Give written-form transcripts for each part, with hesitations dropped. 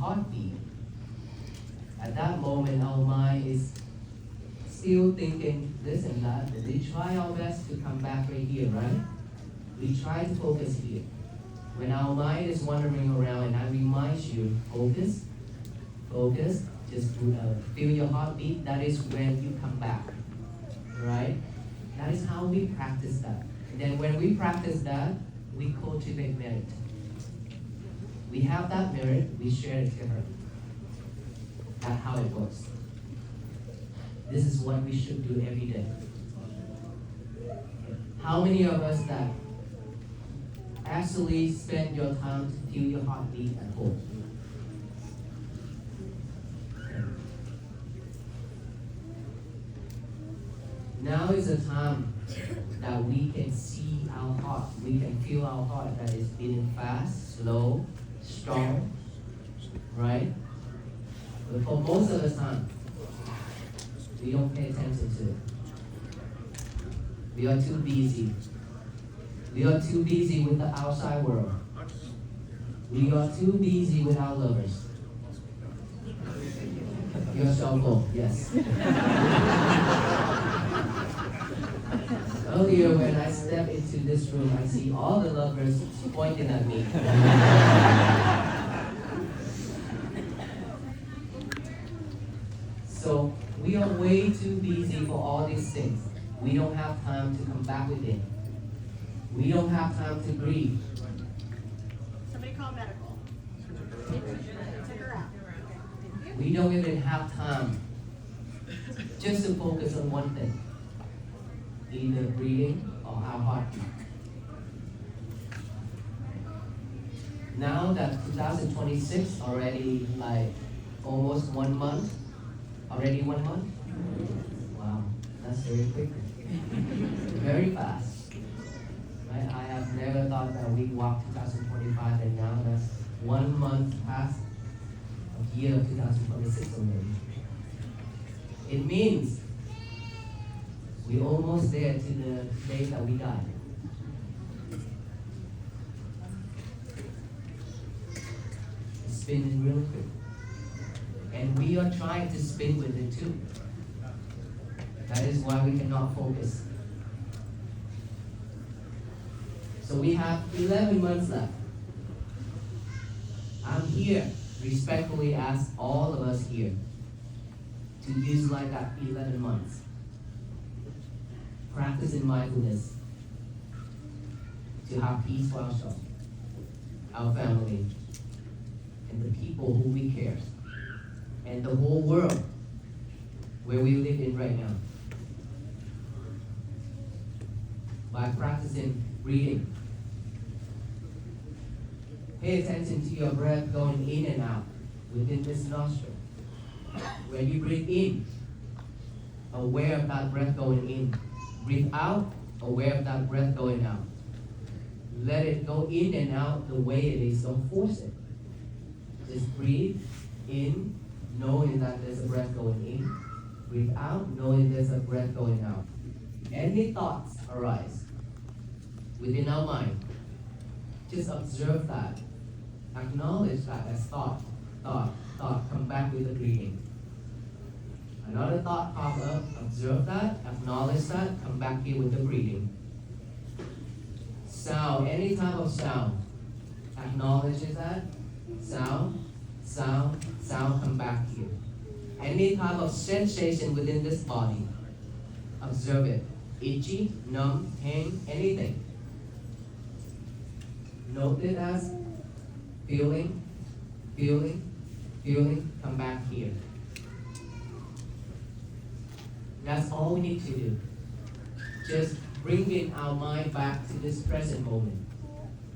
heartbeat. At that moment, our mind is still thinking this and that. We try our best to come back right here, right? We try to focus here. When our mind is wandering around, and I remind you, focus, just feel your heartbeat. That is when you come back, right? That is how we practice that. And then when we practice that, we cultivate merit. We have that merit, we share it to her. That's how it works. This is what we should do every day. How many of us that actually spend your time to feel your heartbeat at home? Now is the time that we can see our heart. We can feel our heart that is beating fast, slow, strong, right? But for most of the time, we don't pay attention to it. We are too busy. We are too busy with the outside world. We are too busy with our lovers. Your cell phone, yes. Earlier when I stepped into this room, I see all the lovers pointing at me. So we are way too busy for all these things. We don't have time to come back within. We don't have time to breathe. Somebody call medical. Take her out. We don't even have time just to focus on one thing. Either breathing or our heartbeat. Now that 2026 already like almost 1 month, already 1 month? Wow, that's very quick. Very fast. Right? I have never thought that we walked 2025 and now that's 1 month past of year 2026 already. It means we're almost there to the day that we die. It's spinning real quick. And we are trying to spin with it too. That is why we cannot focus. So we have 11 months left. I'm here, respectfully ask all of us here to use like that 11 months. Practicing mindfulness to have peace for ourselves, our family, and the people who we care, and the whole world where we live in right now. By practicing breathing, pay attention to your breath going in and out within this nostril. When you breathe in, aware of that breath going in. Breathe out, aware of that breath going out. Let it go in and out the way it is, don't force it. Just breathe in, knowing that there's a breath going in. Breathe out, knowing there's a breath going out. Any thoughts arise within our mind, just observe that. Acknowledge that as thought, come back with the breathing. Another thought pop up, observe that, acknowledge that, come back here with the breathing. Sound, any type of sound, acknowledges that, sound, come back here. Any type of sensation within this body, observe it. Itchy, numb, pain, anything. Note it as feeling, come back here. That's all we need to do. Just bringing our mind back to this present moment.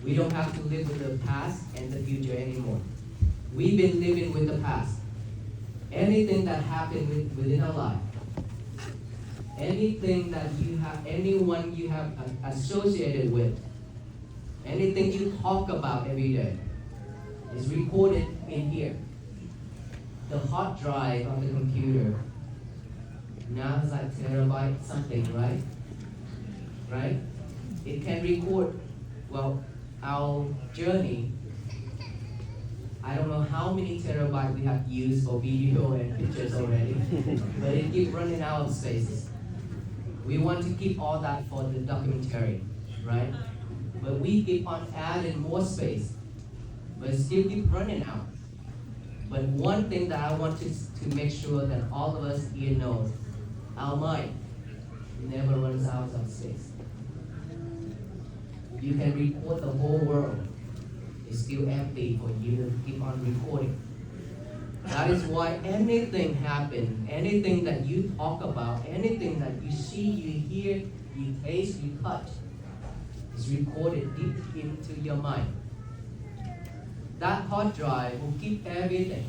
We don't have to live with the past and the future anymore. We've been living with the past. Anything that happened within our life, anything that you have, anyone you have associated with, anything you talk about every day is recorded in here. The hard drive of the computer now is like terabyte something, right? Right? It can record, well, our journey I don't know how many terabytes we have used for video and pictures already, but it keeps running out of space. We want to keep all that for the documentary, right? But we keep on adding more space, but still keep running out. But one thing that I want to make sure that all of us here know, our mind never runs out of space. You can record the whole world. It's still empty for you to keep on recording. That is why anything happens, anything that you talk about, anything that you see, you hear, you taste, you touch, is recorded deep into your mind. That hard drive will keep everything.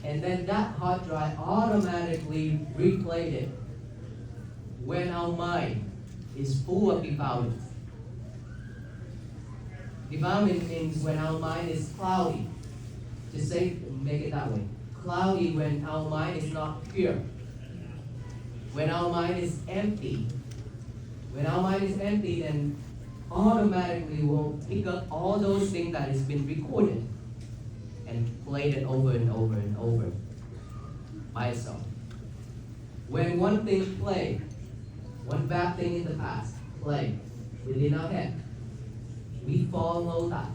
And then that hard drive automatically replayed it when our mind is full of defilement. Defilement means when our mind is cloudy. Just make it that way. Cloudy when our mind is not pure. When our mind is empty. When our mind is empty, then automatically we'll pick up all those things that has been recorded and played it over and over and over by itself. When one thing play, one bad thing in the past play within our head, we follow that.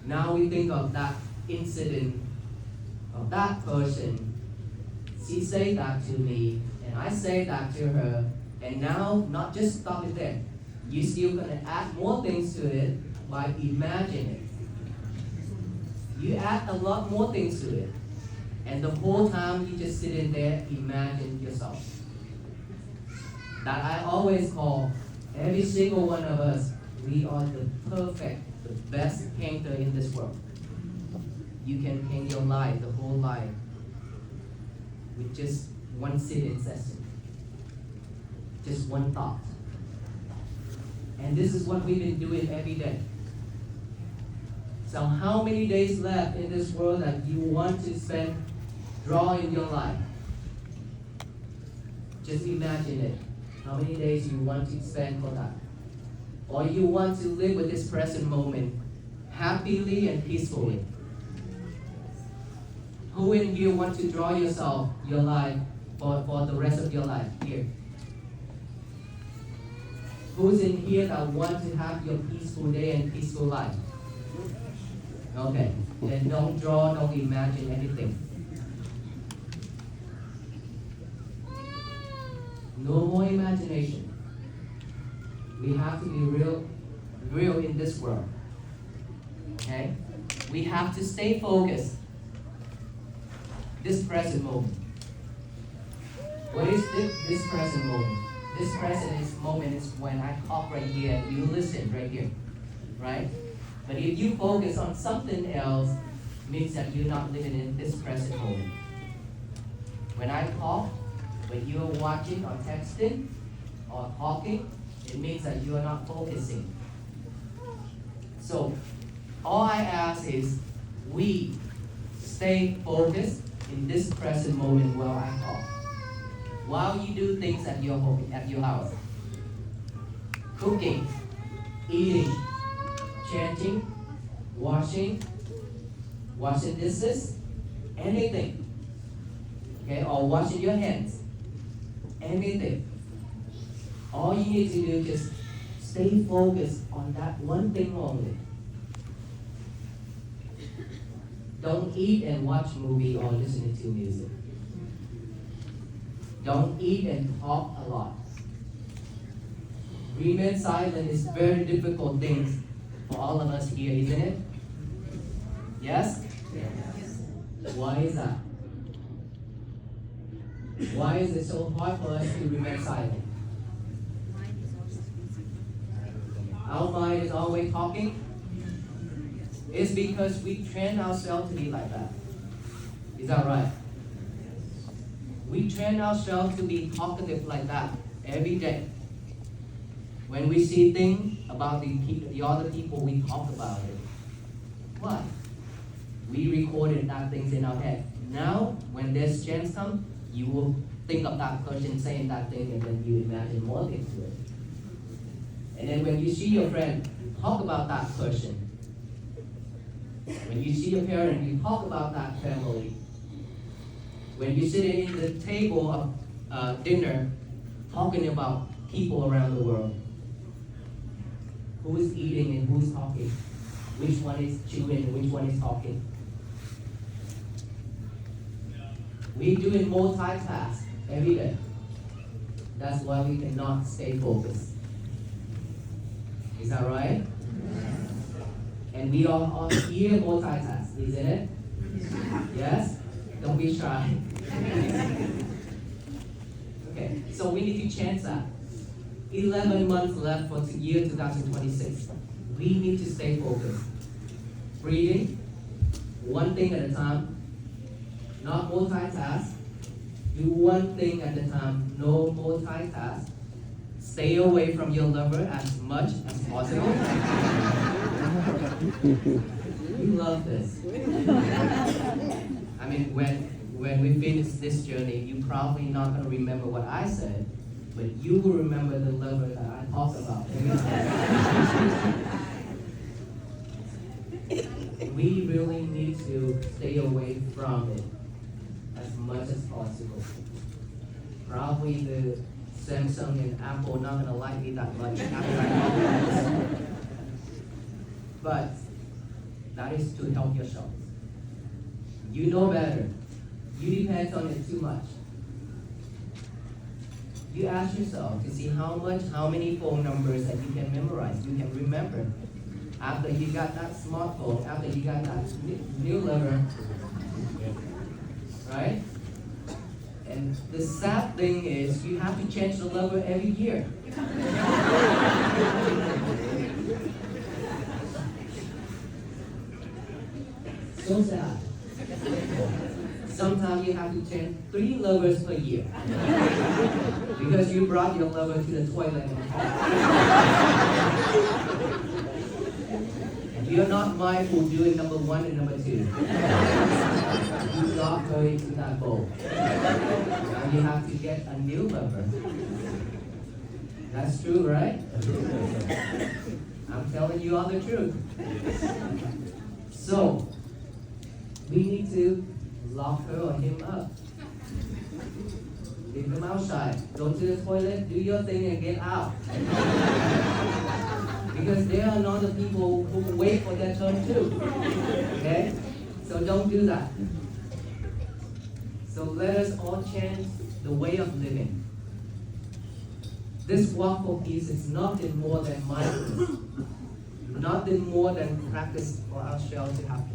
Now we think of that incident, of that person. She said that to me, and I say that to her, and now not just stop it there. You still gonna add more things to it by imagining it. You add a lot more things to it, and the whole time you just sit in there, imagine yourself. That I always call every single one of us, we are the perfect, the best painter in this world. You can paint your life, the whole life, with just one sitting session. Just one thought. And this is what we've been doing every day. So how many days left in this world that you want to spend drawing your life? Just imagine it. How many days you want to spend for that? Or you want to live with this present moment happily and peacefully? Who in here want to draw yourself, your life, for the rest of your life? Here. Who's in here that want to have your peaceful day and peaceful life? Okay. Then don't draw, don't imagine anything. No more imagination. We have to be real in this world. Okay? We have to stay focused. This present moment. What is this present moment? This present moment is when I talk right here, you listen right here. Right? But if you focus on something else, it means that you're not living in this present moment. When I talk, when you're watching or texting or talking, it means that you are not focusing. So, all I ask is we stay focused in this present moment while I talk. While you do things at your home, at your house. Cooking, eating, chanting, washing dishes, anything. Okay, or washing your hands. Anything. All you need to do is just stay focused on that one thing only. Don't eat and watch movie or listen to music. Don't eat and talk a lot. Remain silent is very difficult thing for all of us here, isn't it? Yes? Yes. Why is that? Why is it so hard for us to remain silent? Our mind is always talking. It's because we train ourselves to be like that. Is that right? We train ourselves to be talkative like that every day. When we see things about the other people, we talk about it. Why? We recorded that things in our head. Now, when this chance comes, you will think of that person saying that thing, and then you imagine more things to it. And then when you see your friend, talk about that person. When you see your parent, you talk about that family. When you sit in the table of dinner, talking about people around the world. Who is eating and who's talking? Which one is chewing and which one is talking? We're doing multitask every day. That's why we cannot stay focused. Is that right? And we are all here multitask, isn't it? Yes? Don't be shy. Okay, so we need to change that. 11 months left for the year 2026. We need to stay focused. Breathing, one thing at a time, not multitask. Do one thing at a time, no multitask. Stay away from your lover as much as possible. You love this. I mean, when we finish this journey, you're probably not going to remember what I said, but you will remember the lover that I talked about. We really need to stay away from it as much as possible. Probably the Samsung and Apple not gonna like me that much after I talk about this. But that is to help yourself. You know better. You depend on it too much. You ask yourself to see how many phone numbers that you can memorize, you can remember. After you got that smartphone, after you got that new lover, right? And the sad thing is you have to change the lover every year. So sad. Sometimes you have to change 3 lovers per year. Because you brought your lover to the toilet and you're not mindful doing number 1 and number 2. You not go into that bowl. Now you have to get a new lover. That's true, right? I'm telling you all the truth. So, we need to lock her or him up. Leave them outside. Go to the toilet, do your thing and get out. Because they are not the people who wait for their turn too. Okay? So don't do that. So let us all change the way of living. This walk for peace is nothing more than mindfulness. Nothing more than practice for ourselves to have peace.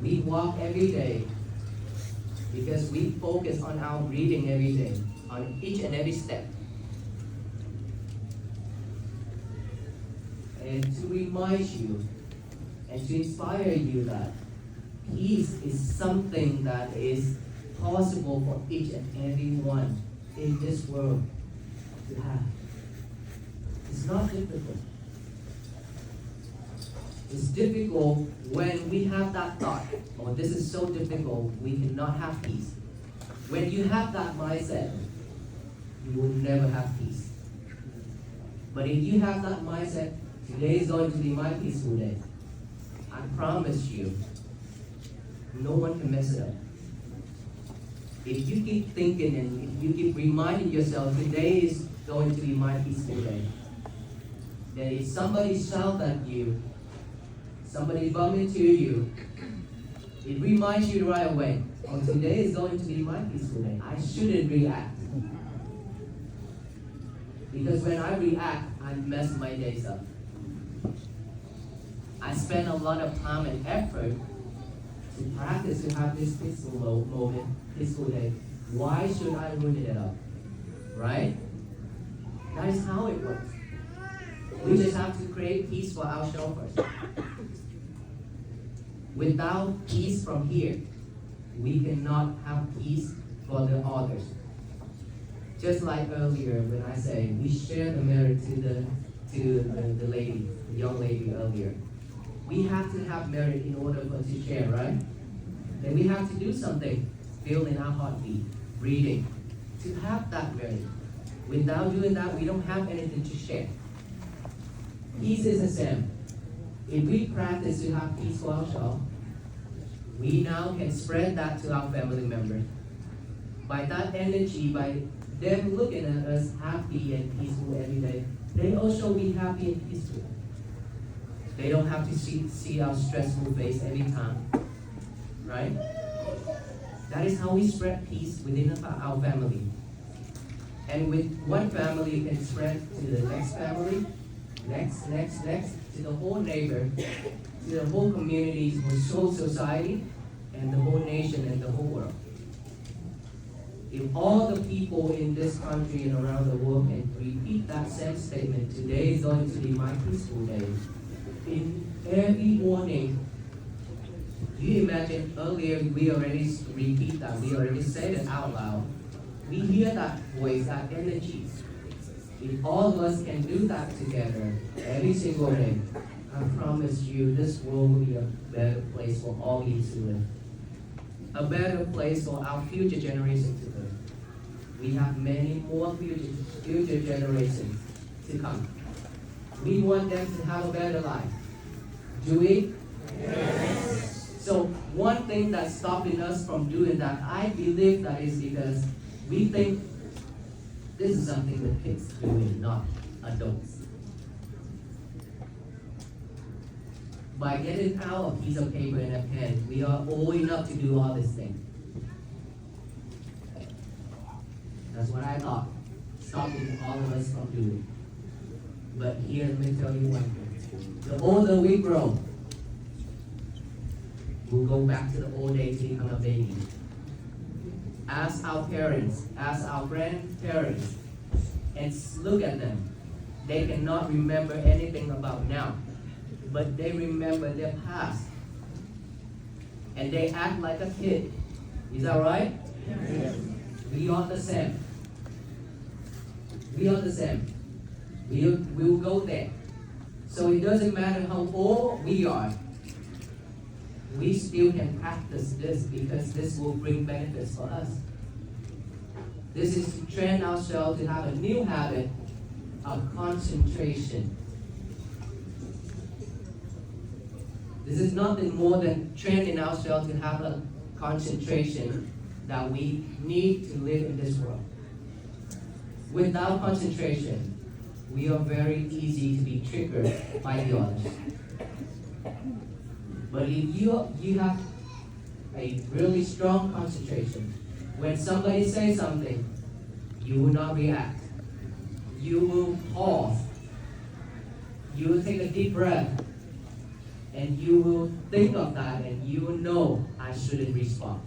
We walk every day because we focus on our breathing every day, on each and every step. And to remind you and to inspire you that peace is something that is possible for each and every one in this world to have. It's not difficult. It's difficult when we have that thought, oh, this is so difficult, we cannot have peace. When you have that mindset, you will never have peace. But if you have that mindset, today is going to be my peaceful day. I promise you, no one can mess it up. If you keep thinking and if you keep reminding yourself, today is going to be my peaceful day, then if somebody shouts at you, somebody bumps into you, it reminds you right away, oh, today is going to be my peaceful day. I shouldn't react. Because when I react, I mess my days up. I spend a lot of time and effort to practice to have this peaceful moment, peaceful day. Why should I ruin it up? Right? That is how it works. We just have to create peace for ourselves first. Without peace from here, we cannot have peace for the others. Just like earlier when I say we share the merit to the lady, the young lady earlier. We have to have merit in order for us to share, right? Then we have to do something, feel in our heartbeat, breathing, to have that merit. Without doing that, we don't have anything to share. Peace is the same. If we practice to have peace for ourselves, we now can spread that to our family members. By that energy, by them looking at us happy and peaceful every day, they also be happy and peaceful. They don't have to see our stressful face every time, right? That is how we spread peace within our family. And with one family, you can spread to the next family, next, to the whole neighbor, to the whole community, the whole society, and the whole nation and the whole world. If all the people in this country and around the world can repeat that same statement, today is going to be my peaceful day. In every morning, do you imagine earlier we already repeat that, we already said it out loud. We hear that voice, that energy. If all of us can do that together every single day, I promise you this world will be a better place for all beings to live. A better place for our future generations to live. We have many more future generations to come. We want them to have a better life. Do we? Yes. So one thing that's stopping us from doing that, I believe that is because we think this is something that kids do and not adults. By getting out a piece of paper and a pen, we are old enough to do all these things. That's what I thought, stopping all of us from doing. But here, let me tell you one thing. The older we grow, we'll go back to the old days to become a baby. Ask our parents, ask our grandparents, and look at them. They cannot remember anything about now, but they remember their past. And they act like a kid. Is that right? Yes. We are the same. We are the same. We'll go there. So it doesn't matter how old we are. We still can practice this because this will bring benefits for us. This is to train ourselves to have a new habit of concentration. This is nothing more than training ourselves to have a concentration that we need to live in this world. Without concentration, we are very easy to be triggered by the others. But if you have a really strong concentration, when somebody says something, you will not react. You will pause. You will take a deep breath. And you will think of that and you will know I shouldn't respond.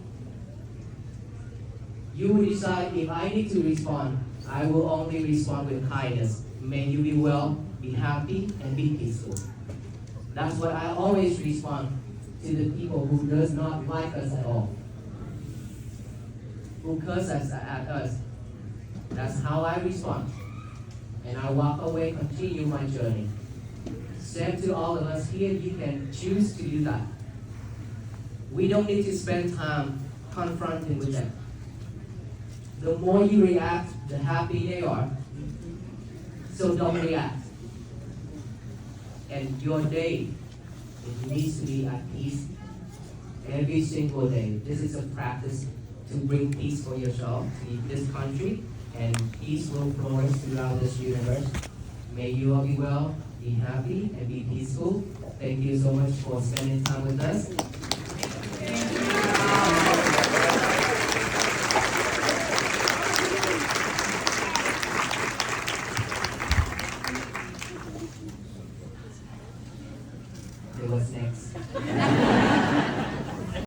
You will decide if I need to respond, I will only respond with kindness. May you be well, be happy, and be peaceful. That's what I always respond to the people who does not like us at all. Who curse us at us. That's how I respond. And I walk away, continue my journey. Same to all of us here, you can choose to do that. We don't need to spend time confronting with them. The more you react, the happy they are. So don't react. And your day, it needs to be at peace every single day. This is a practice to bring peace for yourself in this country, and peace will flourish throughout this universe. May you all be well, be happy, and be peaceful. Thank you so much for spending time with us. What's next?